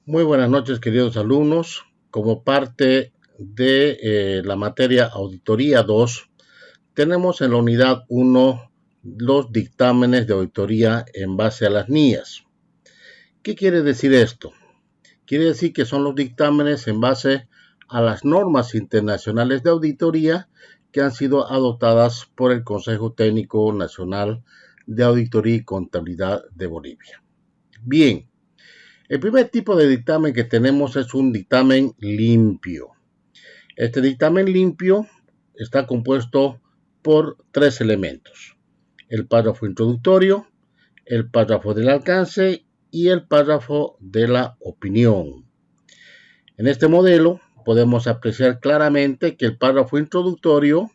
Muy buenas noches, queridos alumnos. Como parte de la materia Auditoría 2, tenemos en la unidad 1 los dictámenes de auditoría en base a las NIAs. ¿Qué quiere decir esto? Quiere decir que son los dictámenes en base a las normas internacionales de auditoría que han sido adoptadas por el Consejo Técnico Nacional de Auditoría y Contabilidad de Bolivia. Bien. El primer tipo de dictamen que tenemos es un dictamen limpio. Este dictamen limpio está compuesto por tres elementos: el párrafo introductorio, el párrafo del alcance y el párrafo de la opinión. En este modelo podemos apreciar claramente que el párrafo introductorio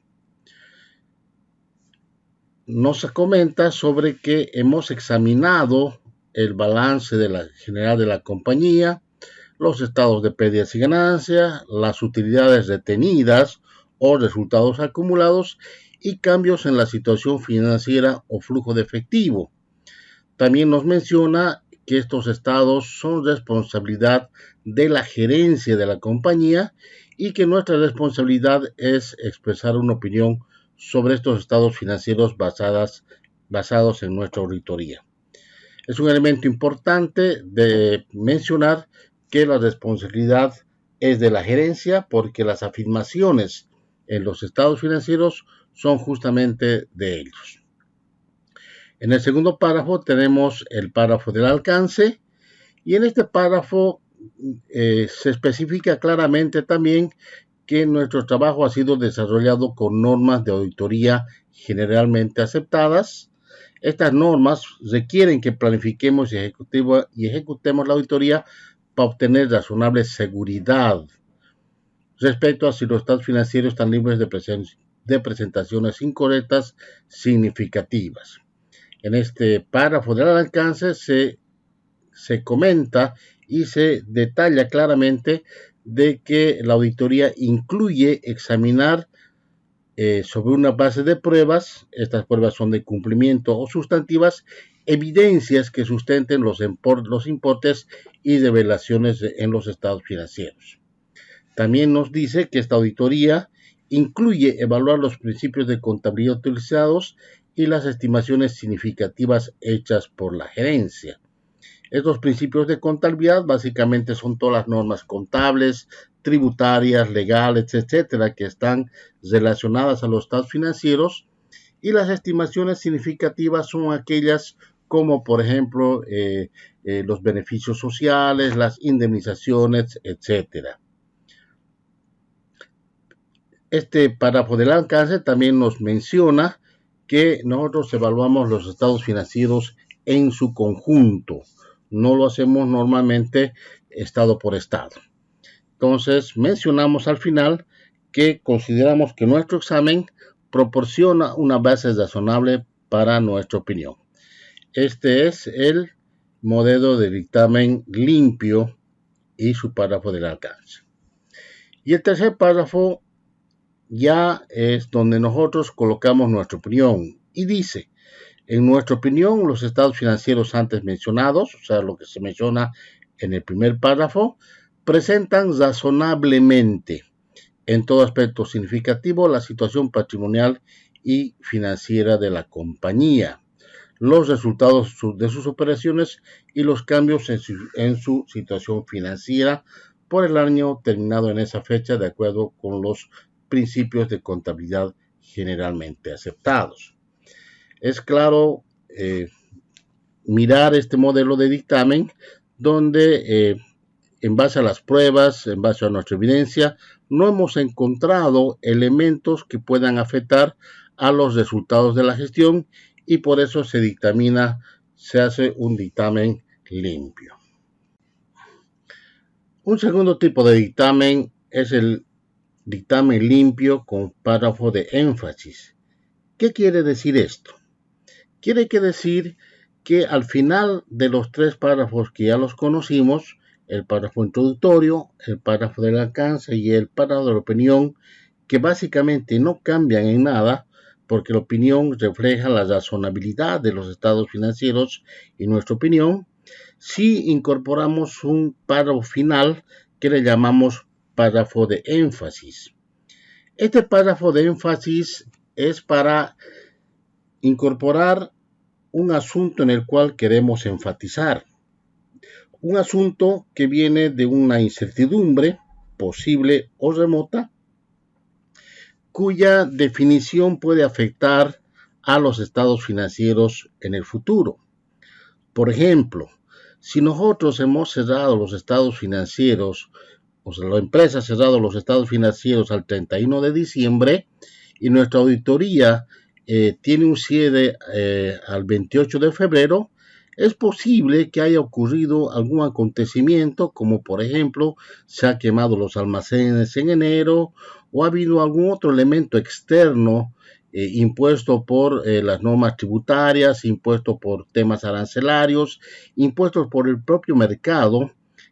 nos comenta sobre que hemos examinado el balance general de la compañía, los estados de pérdidas y ganancias, las utilidades retenidas o resultados acumulados y cambios en la situación financiera o flujo de efectivo. También nos menciona que estos estados son responsabilidad de la gerencia de la compañía y que nuestra responsabilidad es expresar una opinión sobre estos estados financieros basados en nuestra auditoría. Es un elemento importante de mencionar que la responsabilidad es de la gerencia porque las afirmaciones en los estados financieros son justamente de ellos. En el segundo párrafo tenemos el párrafo del alcance y en este párrafo se especifica claramente también que nuestro trabajo ha sido desarrollado con normas de auditoría generalmente aceptadas. Estas normas requieren que planifiquemos y ejecutemos la auditoría para obtener razonable seguridad respecto a si los estados financieros están libres de presentaciones incorrectas significativas. En este párrafo del alcance se comenta y se detalla claramente de que la auditoría incluye examinar sobre una base de pruebas, estas pruebas son de cumplimiento o sustantivas, evidencias que sustenten los importes y revelaciones en los estados financieros. También nos dice que esta auditoría incluye evaluar los principios de contabilidad utilizados y las estimaciones significativas hechas por la gerencia. Estos principios de contabilidad básicamente son todas las normas contables, tributarias, legales, etcétera, que están relacionadas a los estados financieros, y las estimaciones significativas son aquellas como, por ejemplo, los beneficios sociales, las indemnizaciones, etcétera. Este párrafo del alcance también nos menciona que nosotros evaluamos los estados financieros en su conjunto. No lo hacemos normalmente estado por estado. Entonces, mencionamos al final que consideramos que nuestro examen proporciona una base razonable para nuestra opinión. Este es el modelo de dictamen limpio y su párrafo del alcance. Y el tercer párrafo ya es donde nosotros colocamos nuestra opinión y dice: en nuestra opinión, los estados financieros antes mencionados, o sea, lo que se menciona en el primer párrafo, presentan razonablemente, en todo aspecto significativo, la situación patrimonial y financiera de la compañía, los resultados de sus operaciones y los cambios en su situación financiera por el año terminado en esa fecha, de acuerdo con los principios de contabilidad generalmente aceptados. Es claro mirar este modelo de dictamen donde en base a las pruebas, en base a nuestra evidencia, no hemos encontrado elementos que puedan afectar a los resultados de la gestión y por eso se hace un dictamen limpio. Un segundo tipo de dictamen es el dictamen limpio con párrafo de énfasis. ¿Qué quiere decir esto? Quiere decir que al final de los tres párrafos que ya los conocimos, el párrafo introductorio, el párrafo del alcance y el párrafo de la opinión, que básicamente no cambian en nada, porque la opinión refleja la razonabilidad de los estados financieros y nuestra opinión, si incorporamos un párrafo final que le llamamos párrafo de énfasis. Este párrafo de énfasis es para incorporar un asunto en el cual queremos enfatizar. Un asunto que viene de una incertidumbre posible o remota, cuya definición puede afectar a los estados financieros en el futuro. Por ejemplo, si nosotros hemos cerrado los estados financieros, o sea, la empresa ha cerrado los estados financieros al 31 de diciembre y nuestra auditoría tiene un cierre al 28 de febrero, es posible que haya ocurrido algún acontecimiento, como por ejemplo, se han quemado los almacenes en enero o ha habido algún otro elemento externo impuesto por las normas tributarias, impuesto por temas arancelarios, impuestos por el propio mercado,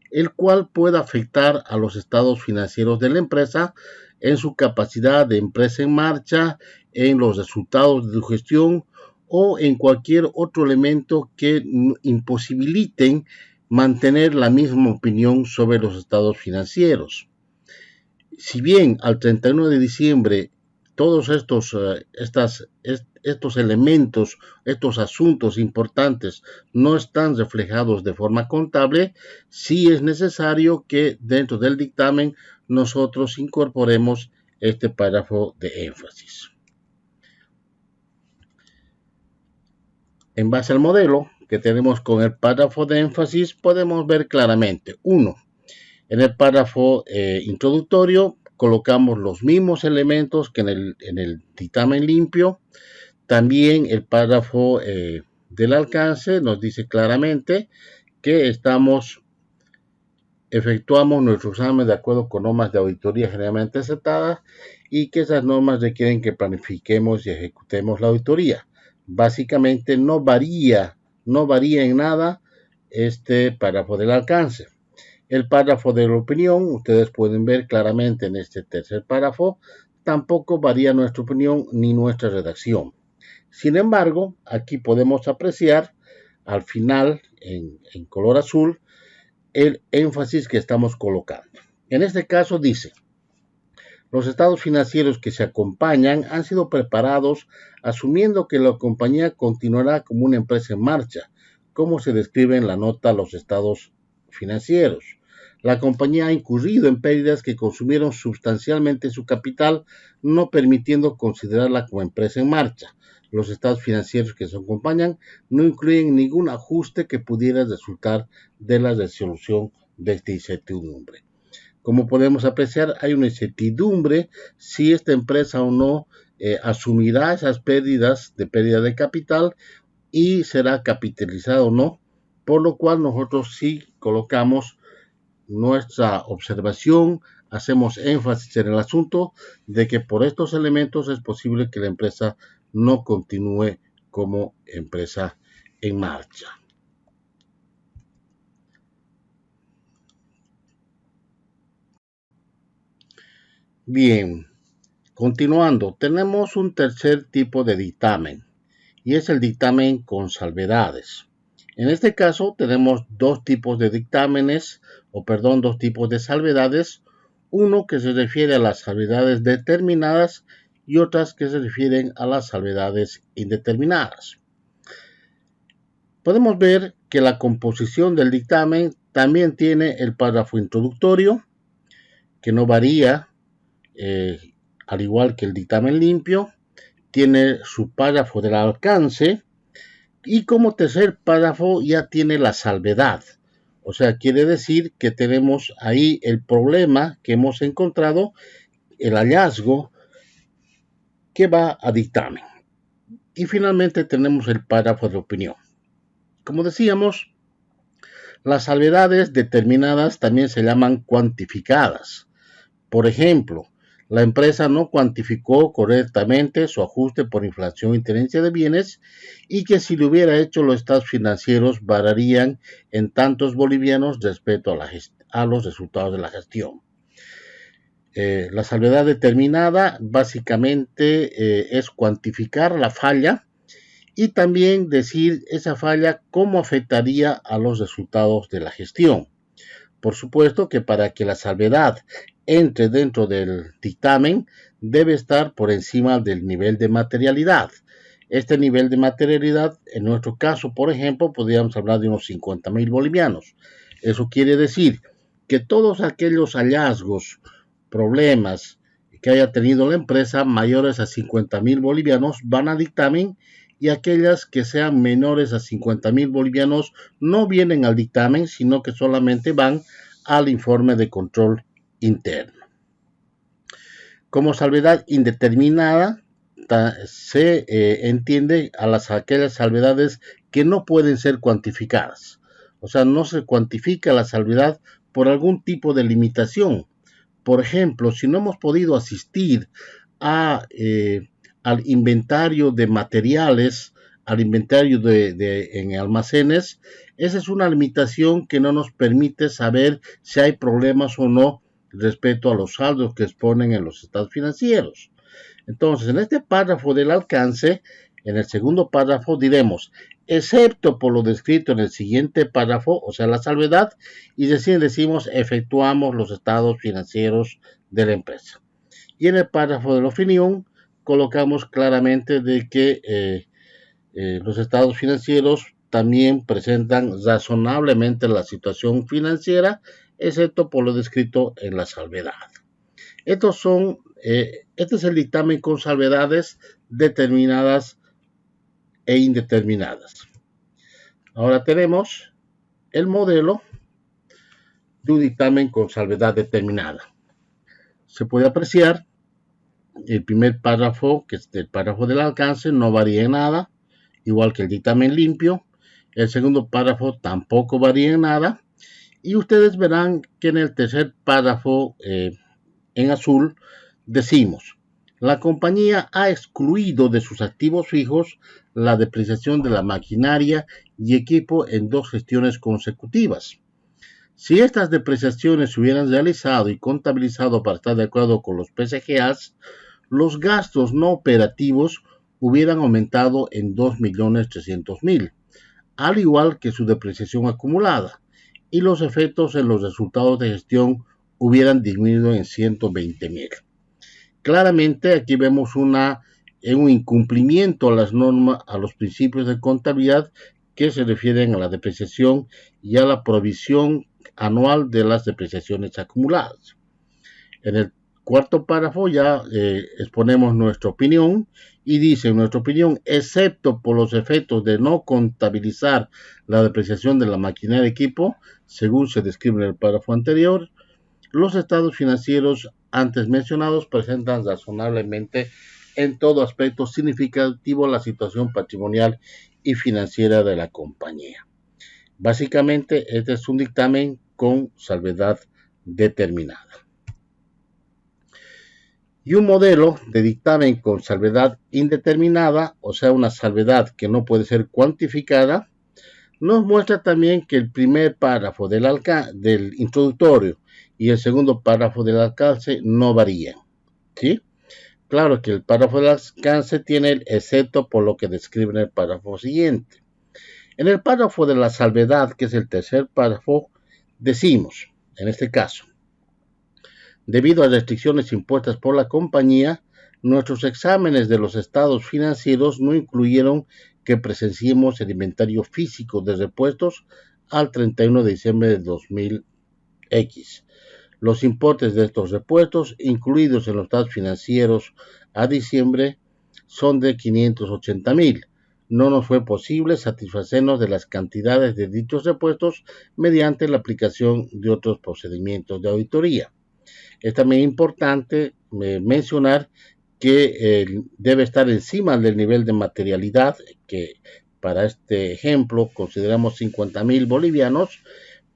el cual puede afectar a los estados financieros de la empresa en su capacidad de empresa en marcha, en los resultados de su gestión o en cualquier otro elemento que imposibiliten mantener la misma opinión sobre los estados financieros. Si bien al 31 de diciembre todos estos elementos, estos asuntos importantes no están reflejados de forma contable, sí es necesario que dentro del dictamen nosotros incorporemos este párrafo de énfasis. En base al modelo que tenemos con el párrafo de énfasis, podemos ver claramente, 1. En el párrafo introductorio colocamos los mismos elementos que en el dictamen limpio. También el párrafo del alcance nos dice claramente que efectuamos nuestro examen de acuerdo con normas de auditoría generalmente aceptadas y que esas normas requieren que planifiquemos y ejecutemos la auditoría. Básicamente no varía en nada este párrafo del alcance. El párrafo de la opinión, ustedes pueden ver claramente en este tercer párrafo, tampoco varía nuestra opinión ni nuestra redacción. Sin embargo, aquí podemos apreciar al final, en color azul, el énfasis que estamos colocando. En este caso dice, los estados financieros que se acompañan han sido preparados asumiendo que la compañía continuará como una empresa en marcha, como se describe en la nota a los estados financieros. La compañía ha incurrido en pérdidas que consumieron sustancialmente su capital, no permitiendo considerarla como empresa en marcha. Los estados financieros que se acompañan no incluyen ningún ajuste que pudiera resultar de la resolución de esta incertidumbre. Como podemos apreciar, hay una incertidumbre si esta empresa o no asumirá esas pérdidas de pérdida de capital y será capitalizada o no, por lo cual nosotros sí colocamos nuestra observación, hacemos énfasis en el asunto de que por estos elementos es posible que la empresa no continúe como empresa en marcha. Bien, continuando, tenemos un tercer tipo de dictamen y es el dictamen con salvedades. En este caso tenemos dos tipos de salvedades, uno que se refiere a las salvedades determinadas y otras que se refieren a las salvedades indeterminadas. Podemos ver que la composición del dictamen también tiene el párrafo introductorio, que no varía, al igual que el dictamen limpio, tiene su párrafo del alcance y como tercer párrafo ya tiene la salvedad. O sea, quiere decir que tenemos ahí el problema que hemos encontrado, el hallazgo que va a dictamen. Y finalmente tenemos el párrafo de opinión. Como decíamos, las salvedades determinadas también se llaman cuantificadas. Por ejemplo, la empresa no cuantificó correctamente su ajuste por inflación y tenencia de bienes y que si lo hubiera hecho los estados financieros variarían en tantos bolivianos respecto a los resultados de la gestión. La salvedad determinada básicamente es cuantificar la falla y también decir esa falla cómo afectaría a los resultados de la gestión. Por supuesto que para que la salvedad entre dentro del dictamen debe estar por encima del nivel de materialidad. Este nivel de materialidad, en nuestro caso, por ejemplo, podríamos hablar de unos 50.000 bolivianos. Eso quiere decir que todos aquellos hallazgos, problemas que haya tenido la empresa mayores a 50.000 bolivianos van a dictamen, y aquellas que sean menores a 50.000 bolivianos no vienen al dictamen, sino que solamente van al informe de control interno. Como salvedad indeterminada, se entiende a aquellas salvedades que no pueden ser cuantificadas. O sea, no se cuantifica la salvedad por algún tipo de limitación. Por ejemplo, si no hemos podido asistir al inventario de materiales, al inventario en almacenes, esa es una limitación que no nos permite saber si hay problemas o no respecto a los saldos que exponen en los estados financieros. Entonces, en este párrafo del alcance, en el segundo párrafo diremos, excepto por lo descrito en el siguiente párrafo, o sea, la salvedad, y decimos, efectuamos los estados financieros de la empresa. Y en el párrafo de la opinión, colocamos claramente de que los estados financieros también presentan razonablemente la situación financiera, excepto por lo descrito en la salvedad. Este es el dictamen con salvedades determinadas e indeterminadas. Ahora tenemos el modelo de un dictamen con salvedad determinada. Se puede apreciar el primer párrafo, que es el párrafo del alcance, no varía en nada, igual que el dictamen limpio. El segundo párrafo tampoco varía en nada. Y ustedes verán que en el tercer párrafo, en azul, decimos, la compañía ha excluido de sus activos fijos la depreciación de la maquinaria y equipo en 2 gestiones consecutivas. Si estas depreciaciones se hubieran realizado y contabilizado para estar de acuerdo con los PCGAs, los gastos no operativos hubieran aumentado en 2.300.000, al igual que su depreciación acumulada, y los efectos en los resultados de gestión hubieran disminuido en 120.000. Claramente aquí vemos un incumplimiento a las normas, a los principios de contabilidad que se refieren a la depreciación y a la provisión anual de las depreciaciones acumuladas. En el cuarto párrafo ya exponemos nuestra opinión y dice, en nuestra opinión, excepto por los efectos de no contabilizar la depreciación de la maquinaria de equipo, según se describe en el párrafo anterior, los estados financieros antes mencionados presentan razonablemente en todo aspecto significativo la situación patrimonial y financiera de la compañía. Básicamente, este es un dictamen con salvedad determinada. Y un modelo de dictamen con salvedad indeterminada, o sea, una salvedad que no puede ser cuantificada, nos muestra también que el primer párrafo del introductorio y el segundo párrafo del alcance no varían, ¿sí? Claro que el párrafo del alcance tiene el excepto por lo que describe en el párrafo siguiente. En el párrafo de la salvedad, que es el tercer párrafo, decimos, en este caso, debido a restricciones impuestas por la compañía, nuestros exámenes de los estados financieros no incluyeron que presenciemos el inventario físico de repuestos al 31 de diciembre de 2000X. Los importes de estos repuestos, incluidos en los estados financieros a diciembre, son de 580.000. No nos fue posible satisfacernos de las cantidades de dichos repuestos mediante la aplicación de otros procedimientos de auditoría. Es también importante mencionar que debe estar encima del nivel de materialidad, que para este ejemplo consideramos 50.000 bolivianos,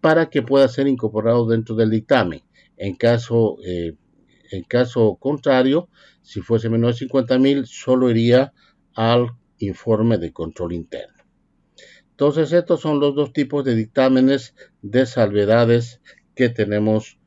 para que pueda ser incorporado dentro del dictamen. En caso contrario, si fuese menor de 50.000, solo iría al informe de control interno. Entonces, estos son los dos tipos de dictámenes de salvedades que tenemos